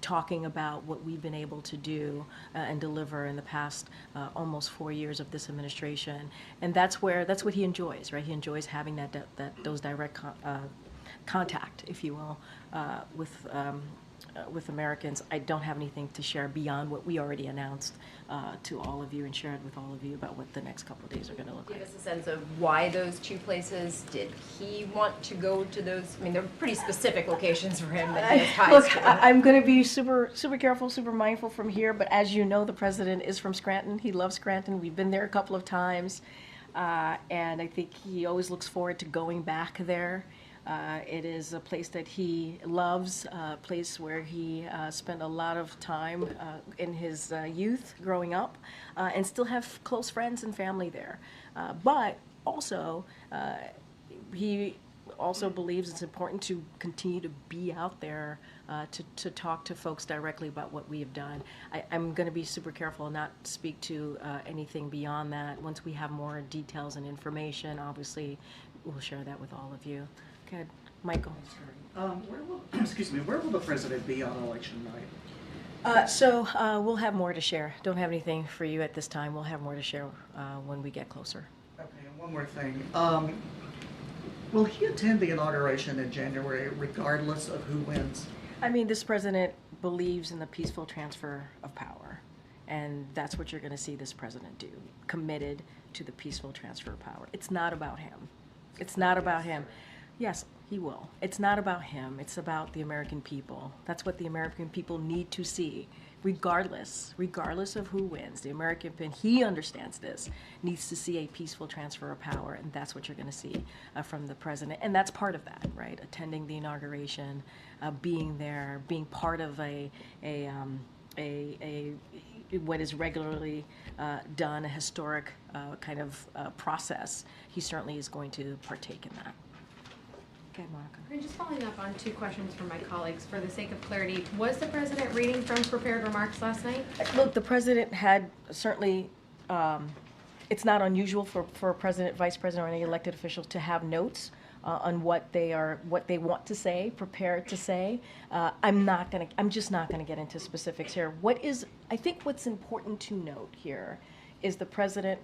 talking about what we've been able to do and deliver in the past almost 4 years of this administration. And that's what he enjoys, right? He enjoys having those direct contact, if you will, with Americans. I don't have anything to share beyond what we already announced to all of you and shared with all of you about what the next couple of days are going to look like.
Give us a sense of why those two places. Did he want to go to those? I mean, they're pretty specific locations for him that he has ties
Look,
to.
I'm going to be super careful, super mindful from here, but as you know, the president is from Scranton. He loves Scranton. We've been there a couple of times, and I think he always looks forward to going back there. It is a place that he loves, a place where he spent a lot of time in his youth growing up, and still have close friends and family there. But also, he also believes it's important to continue to be out there to talk to folks directly about what we have done. I'm going to be super careful and not speak to anything beyond that. Once we have more details and information, obviously, we'll share that with all of you. Good. Michael.
Where will the president be on election night?
We'll have more to share. Don't have anything for you at this time. We'll have more to share when we get closer.
Okay, and one more thing. Will he attend the inauguration in January regardless of who wins?
I mean, this president believes in the peaceful transfer of power, and that's what you're going to see this president do, committed to the peaceful transfer of power. It's not about him. It's not about him. Yes, he will. It's not about him. It's about the American people. That's what the American people need to see. regardless of who wins, the American people, he understands this, needs to see a peaceful transfer of power, and that's what you're going to see from the president. And that's part of that, right? Attending the inauguration, being there, being part of what is regularly done, a historic kind of process. He certainly is going to partake in that. Okay, Monica.
And just following up on 2 questions from my colleagues, for the sake of clarity, was the president reading from prepared remarks last night?
Look, the president had certainly, it's not unusual for a president, vice president, or any elected official to have notes on what they want to say, prepared to say. I'm just not gonna get into specifics here. I think what's important to note here is the president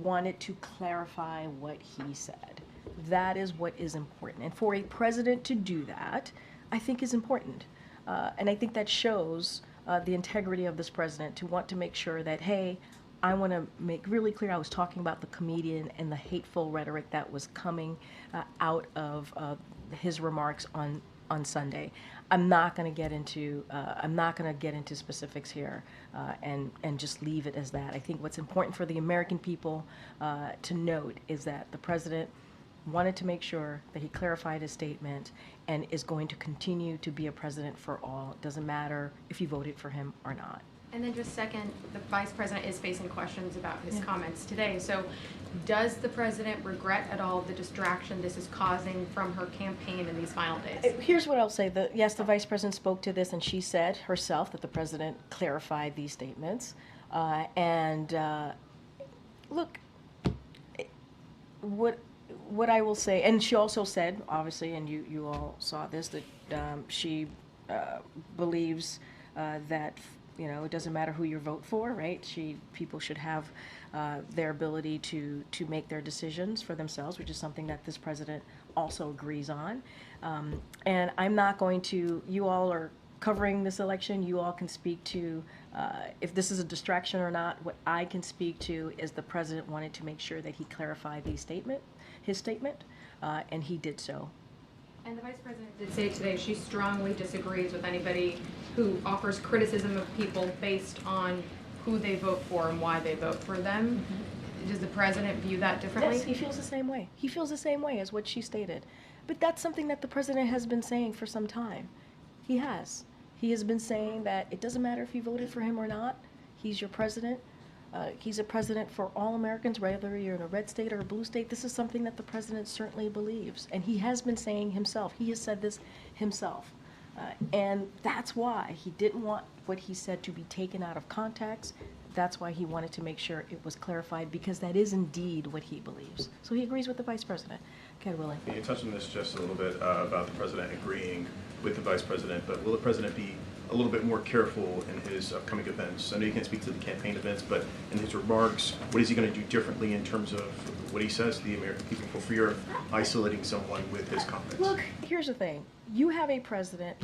wanted to clarify what he said. That is what is important. And for a president to do that, I think is important. And I think that shows the integrity of this president to want to make sure that, hey, I want to make really clear I was talking about the comedian and the hateful rhetoric that was coming out of his remarks on Sunday. I'm not going to get into specifics here and just leave it as that. I think what's important for the American people to note is that the president wanted to make sure that he clarified his statement and is going to continue to be a president for all. It doesn't matter if you voted for him or not.
And then just second, the vice president is facing questions about his comments today. So does the president regret at all the distraction this is causing from her campaign in these final days?
Here's what I'll say. Yes, the vice president spoke to this, and she said herself that the president clarified these statements. Look, what I will say, and she also said, obviously, and you all saw this, that she believes that it doesn't matter who you vote for, right? People should have their ability to make their decisions for themselves, which is something that this president also agrees on. And I'm not going to. You all are covering this election. You all can speak to if this is a distraction or not. What I can speak to is the president wanted to make sure that he clarified his statement, and he did so.
And the vice president did say today she strongly disagrees with anybody who offers criticism of people based on who they vote for and why they vote for them. Mm-hmm. Does the president view that differently?
Yes, he feels the same way. He feels the same way as what she stated. But that's something that the president has been saying for some time. He has. He has been saying that it doesn't matter if you voted for him or not. He's your president. He's a president for all Americans, whether you're in a red state or a blue state. This is something that the president certainly believes. And he has been saying himself. He has said this himself. And that's why he didn't want what he said to be taken out of context. That's why he wanted to make sure it was clarified, because that is indeed what he believes. So he agrees with the vice president. Okay, Willie.
You touched on this just a little bit about the president agreeing with the vice president, but will the president be a little bit more careful in his upcoming events? I know you can't speak to the campaign events, but in his remarks, what is he going to do differently in terms of what he says to the American people for fear of isolating someone with his comments?
Look, here's the thing. You have a president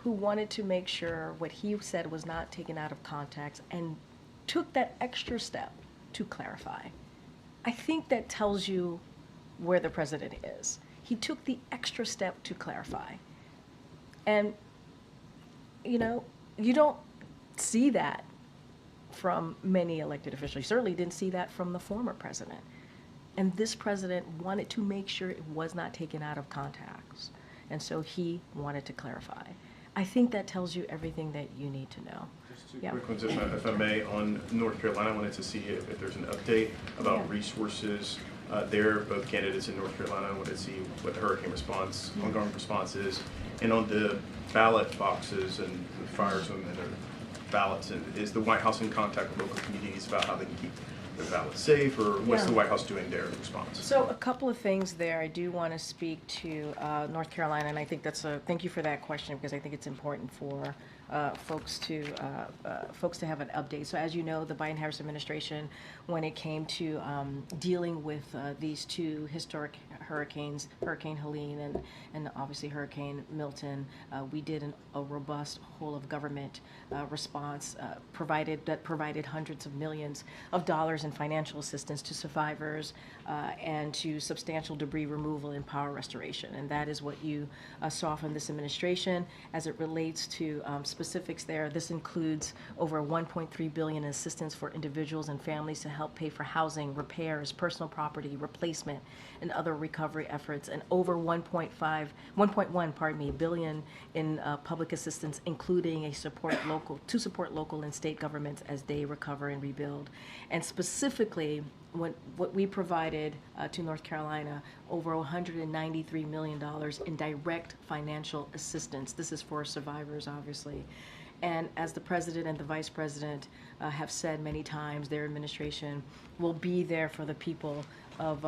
who wanted to make sure what he said was not taken out of context and took that extra step to clarify. I think that tells you where the president is. He took the extra step to clarify. And you don't see that from many elected officials. You certainly didn't see that from the former president. And this president wanted to make sure it was not taken out of context. And so he wanted to clarify. I think that tells you everything that you need to know.
Just two quick ones, if I may. On North Carolina, I wanted to see if there's an update about resources there. Both candidates in North Carolina, I wanted to see what the hurricane response, ongoing response is. And on the ballot boxes and the fires and their ballots, and is the White House in contact with local communities about how they can keep their ballots safe, or what's the White House doing there in response?
So a couple of things there. I do want to speak to North Carolina, and I think thank you for that question, because I think it's important for folks to have an update. So as you know, the Biden-Harris administration, when it came to dealing with these two historic hurricanes, Hurricane Helene and obviously Hurricane Milton, we did a robust whole of government response provided hundreds of millions of dollars in financial assistance to survivors and to substantial debris removal and power restoration. And that is what you saw from this administration as it relates to specific specifics there, this includes over $1.3 billion in assistance for individuals and families to help pay for housing, repairs, personal property, replacement, and other recovery efforts, and over 1.1 billion in public assistance, including to support local and state governments as they recover and rebuild. And specifically, what we provided to North Carolina, over $193 million in direct financial assistance. This is for survivors, obviously. And as the President and the Vice President have said many times, their administration will be there for the people of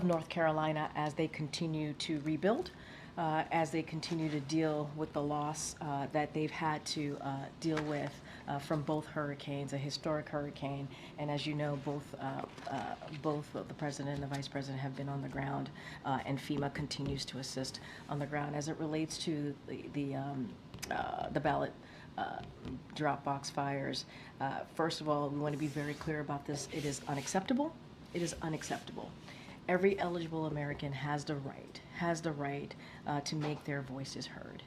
North Carolina as they continue to rebuild, as they continue to deal with the loss that they've had to deal with from both hurricanes, a historic hurricane, and as you know, both the President and the Vice President have been on the ground, and FEMA continues to assist on the ground. As it relates to the ballot drop box fires, first of all, we want to be very clear about this. It is unacceptable. It is unacceptable. Every eligible American has the right to make their voices heard.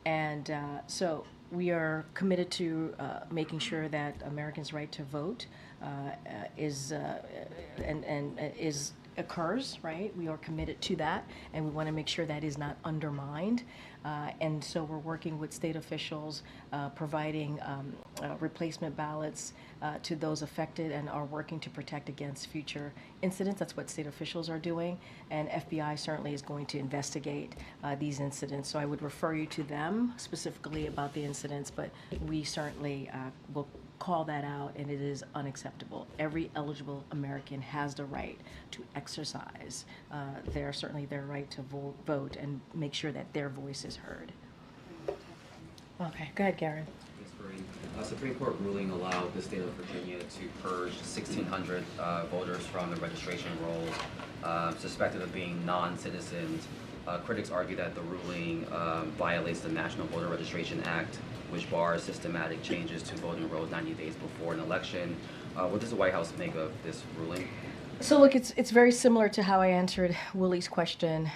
And so we are committed to making sure that Americans' right to vote occurs, right? We are committed to that, and we want to make sure that is not undermined. And so we're working with state officials, providing replacement ballots to those affected, and are working to protect against future incidents. That's what state officials are doing, and FBI certainly is going to investigate these incidents. So I would refer you to them specifically about the incidents, but we certainly will call that out, and it is unacceptable. Every eligible American has the right to exercise certainly their right to vote and make sure that their voice is heard. Okay, go ahead, Karen.
A Supreme Court ruling allowed the state of Virginia to purge 1,600 voters from the registration roll, suspected of being non-citizens. Critics argue that the ruling violates the National Voter Registration Act, which bars systematic changes to voting rolls 90 days before an election. What does the White House make of this ruling?
So look, it's very similar to how I answered Willie's question,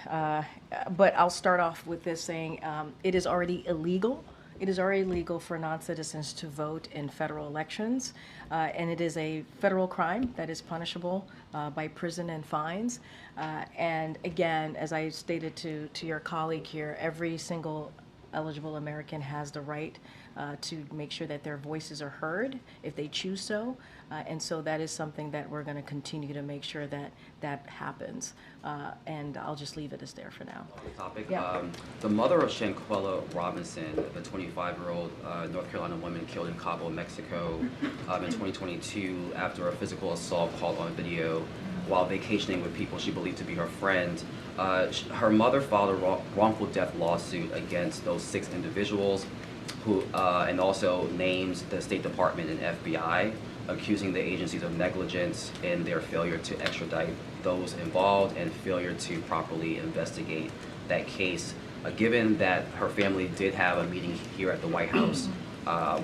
but I'll start off with this saying it is already illegal. It is already illegal for non-citizens to vote in federal elections, and it is a federal crime that is punishable by prison and fines. And again, as I stated to your colleague here, every single eligible American has the right to make sure that their voices are heard if they choose so. And so that is something that we're going to continue to make sure that that happens. And I'll just leave it as there for now.
Topic.
Yeah.
The mother of Shanquella Robinson, the 25-year-old North Carolina woman killed in Cabo, Mexico in 2022 after a physical assault caught on video while vacationing with people she believed to be her friend. Her mother filed a wrongful death lawsuit against those 6 individuals who, and also names the State Department and FBI, accusing the agencies of negligence in their failure to extradite those involved and failure to properly investigate that case. Given that her family did have a meeting here at the White House,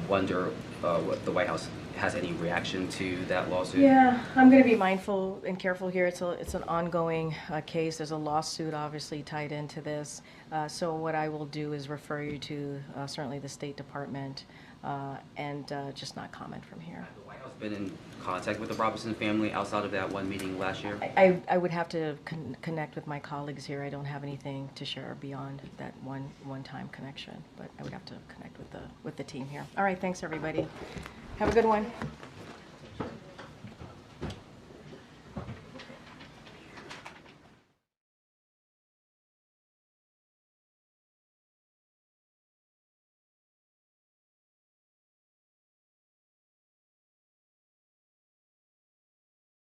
wonder what the White House has any reaction to that lawsuit?
Yeah, I'm going to be mindful and careful here. It's an ongoing case. There's a lawsuit obviously tied into this. So what I will do is refer you to certainly the State Department and just not comment from here.
Has the White House been in contact with the Robinson family outside of that one meeting last year?
I would have to connect with my colleagues here. I don't have anything to share beyond that one-time connection, but I would have to connect with the team here. All right, thanks everybody. Have a good one.